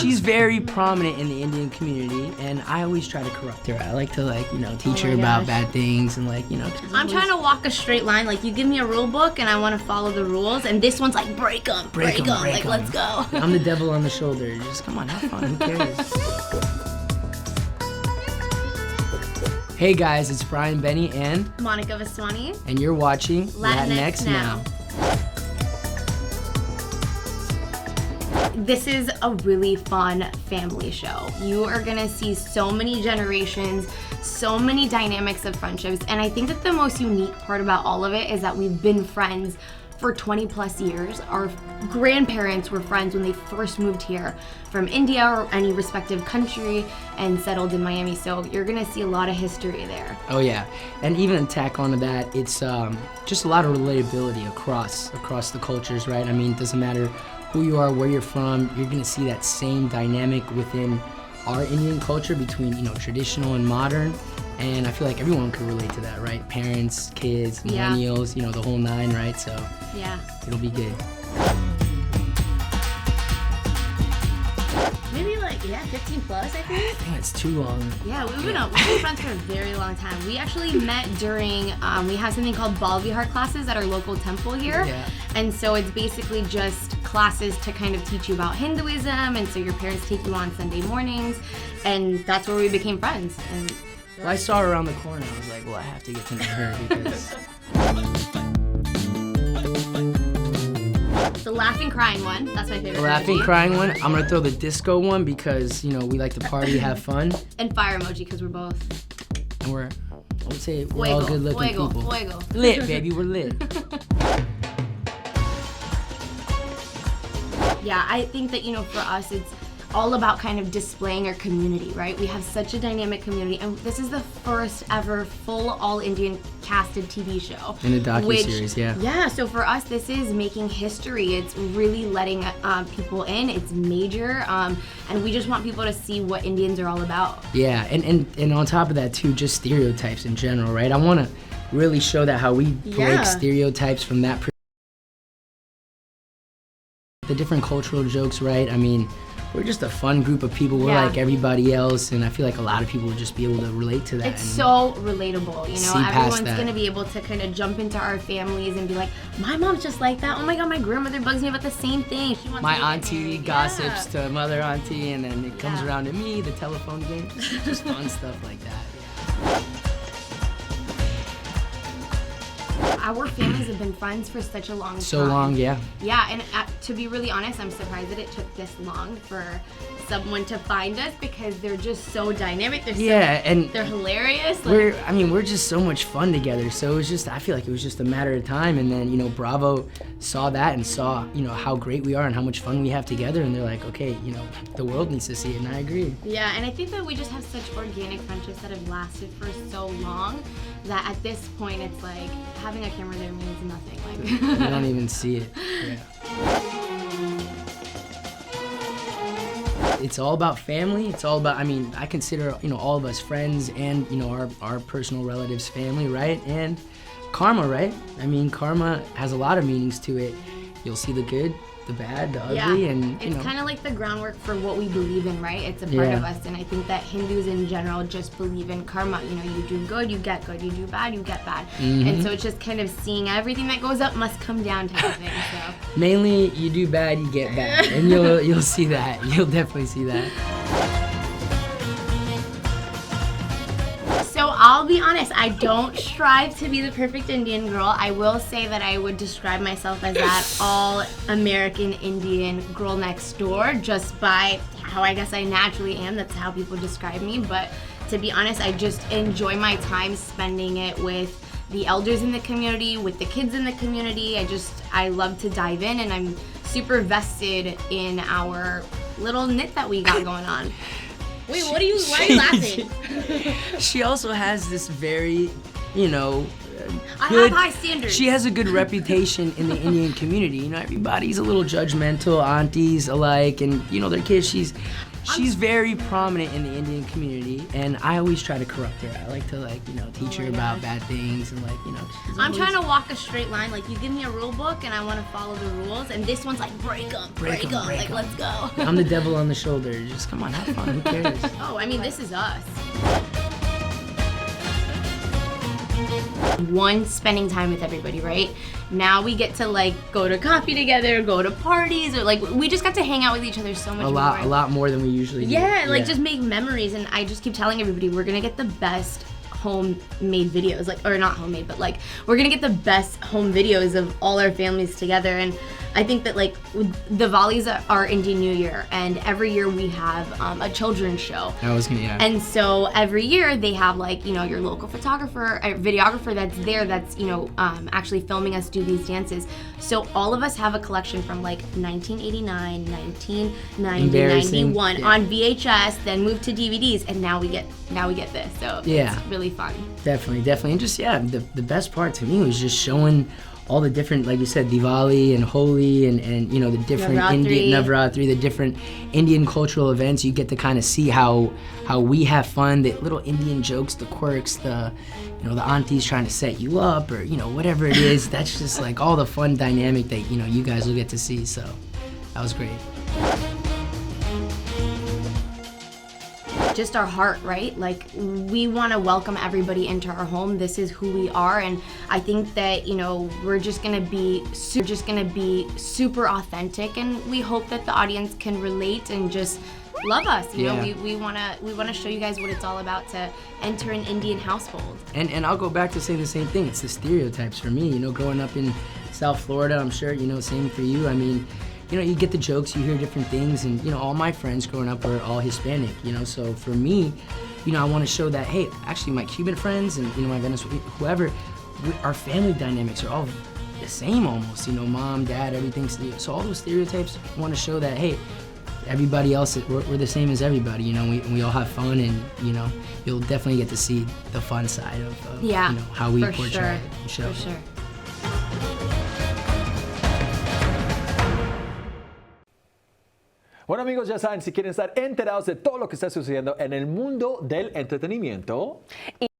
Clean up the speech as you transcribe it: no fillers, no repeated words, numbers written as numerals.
She's very prominent in the Indian community, and I always try to corrupt her. I like to teach her about bad things and I'm trying to walk a straight line. Like, you give me a rule book and I want to follow the rules, and this one's like, break them. Like, let's go. I'm the devil on the shoulder. Just come on, have fun. Who cares? Hey guys, it's Brian, Benni, and Monica Vaswani. And you're watching Latinx Now. This is a really fun family show. You are gonna see so many generations, so many dynamics of friendships, and I think that the most unique part about all of it is that we've been friends for 20 plus years. Our grandparents were friends when they first moved here from India or any respective country and settled in Miami, so you're gonna see a lot of history there. Oh yeah, and even to tack onto that, it's just a lot of relatability across the cultures, right? I mean, it doesn't matter who you are, where you're from, you're gonna see that same dynamic within our Indian culture between, traditional and modern. And I feel like everyone could relate to that, right? Parents, kids, millennials, the whole nine, right? So yeah, it'll be good. Maybe 15 plus, I think. I think it's too long. Yeah, we've been friends for a very long time. We actually met during, we have something called Bal Vihar classes at our local temple here. Yeah. And so it's basically just classes to kind of teach you about Hinduism, and so your parents take you on Sunday mornings, and that's where we became friends. And well, I saw her around the corner. I was like, well, I have to get to know her because... The laughing, crying one, that's my favorite. The laughing, crying one. I'm gonna throw the disco one because, we like to party, have fun. And fire emoji because we're both. And I would say we're all good looking people. Fuego. Lit, baby, we're lit. Yeah, I think that, for us, it's all about kind of displaying our community, right? We have such a dynamic community, and this is the first ever full all-Indian casted TV show. In a docuseries, yeah. Yeah, so for us, this is making history. It's really letting people in. It's major, and we just want people to see what Indians are all about. Yeah, and on top of that, too, just stereotypes in general, right? I want to really show that how we break stereotypes from that perspective. The different cultural jokes, right? I mean, we're just a fun group of people. We're like everybody else, and I feel like a lot of people would just be able to relate to that. It's so relatable, everyone's gonna be able to kind of jump into our families and be like, my mom's just like that. Oh my God, my grandmother bugs me about the same thing. She wants my auntie gossips to mother auntie, and then it comes around to me, the telephone game, just fun stuff like that. Our families have been friends for such a long time. So long, yeah. Yeah, and to be really honest, I'm surprised that it took this long for someone to find us because they're just so dynamic. They're hilarious. We're just so much fun together. So it was just, I feel like it was just a matter of time. And then, Bravo saw that and saw, how great we are and how much fun we have together. And they're like, okay, the world needs to see it. And I agree. Yeah, and I think that we just have such organic friendships that have lasted for so long that at this point it's like having a camera there means nothing. You don't even see it. Yeah. It's all about family. It's all about, I consider, all of us friends and, our personal relatives family, right? And karma, right? Karma has a lot of meanings to it. You'll see the good, the bad, the ugly, and it's kind of like the groundwork for what we believe in, right? It's a part of us, and I think that Hindus in general just believe in karma. You do good, you get good. You do bad, you get bad. Mm-hmm. And so it's just kind of seeing everything that goes up must come down type of thing. So mainly, you do bad, you get bad, and you'll see that. You'll definitely see that. So I'll be honest, I don't strive to be the perfect Indian girl. I will say that I would describe myself as that all-American Indian girl next door just by how I guess I naturally am. That's how people describe me. But to be honest, I just enjoy my time spending it with the elders in the community, with the kids in the community. I love to dive in, and I'm super vested in our little knit that we got going on. Wait, why are you laughing? She also has this very, I have high standards. She has a good reputation in the Indian community. You know, everybody's a little judgmental, aunties alike, and you know their kids. She's very prominent in the Indian community, and I always try to corrupt her. I like to teach her about bad things and I'm trying to walk a straight line. Like you give me a rule book and I want to follow the rules, and this one's like break them. Like let's go. I'm the devil on the shoulder. Just come on, have fun. Who cares? Oh, I mean this is us. One, spending time with everybody, right? Now we get to like go to coffee together, go to parties, or like we just got to hang out with each other so much more. A lot more than we usually do. Yeah, like just make memories, and I just keep telling everybody we're gonna get the best homemade videos, or not homemade, but like we're gonna get the best home videos of all our families together. And I think that like the Volleys are Indian New Year, and every year we have a children's show. And so every year they have your local photographer, videographer that's there that's actually filming us do these dances. So all of us have a collection from 1989, 1990, 91 on VHS, then moved to DVDs, and now we get this. So it's really fun. Definitely. And just the best part to me was just showing all the different, like you said, Diwali and Holi and the different Indian Navratri, the different Indian cultural events. You get to kind of see how we have fun, the little Indian jokes, the quirks, the aunties trying to set you up, or whatever it is. That's just like all the fun dynamic that you guys will get to see. So that was great. Just our heart, right? Like we want to welcome everybody into our home. This is who we are, and I think that we're just gonna be super authentic, and we hope that the audience can relate and just love us. We want to show you guys what it's all about to enter an Indian household. And I'll go back to saying the same thing. It's the stereotypes for me. Growing up in South Florida, I'm sure same for you. I mean, you get the jokes, you hear different things, and all my friends growing up were all Hispanic, so for me, I want to show that, hey, actually my Cuban friends and my Venezuelan, whoever, our family dynamics are all the same almost, mom, dad, everything's, so all those stereotypes, I want to show that, hey, everybody else, we're the same as everybody, we all have fun, and you'll definitely get to see the fun side of how we portray the show. For sure. Bueno amigos, ya saben, si quieren estar enterados de todo lo que está sucediendo en el mundo del entretenimiento,